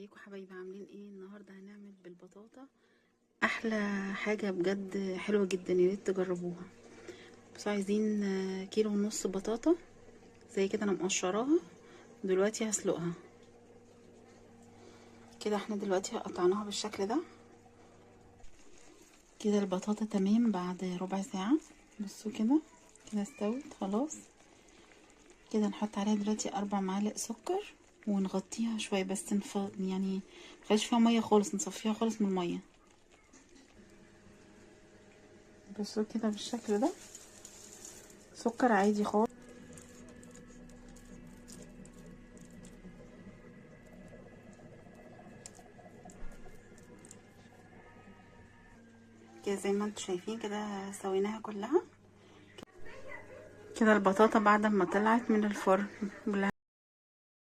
ازيكم حبايبي؟ عاملين ايه؟ النهارده هنعمل بالبطاطا احلى حاجه بجد، حلوه جدا، يا ريت تجربوها. بس عايزين كيلو ونص بطاطا زي كده، انا مقشراها دلوقتي هسلقها كده. احنا دلوقتي قطعناها بالشكل ده كده. البطاطا تمام بعد ربع ساعه. بصوا كده، كده استوت خلاص. كده نحط عليها دلوقتي 4 معالق سكر ونغطيها شويه بس يعني مخليش فيها ميه خالص، نصفيها خالص من الميه. بصوا كده بالشكل ده، سكر عادي خالص. كده زي ما انتوا شايفين كده سويناها كلها كده. البطاطا بعد ما طلعت من الفرن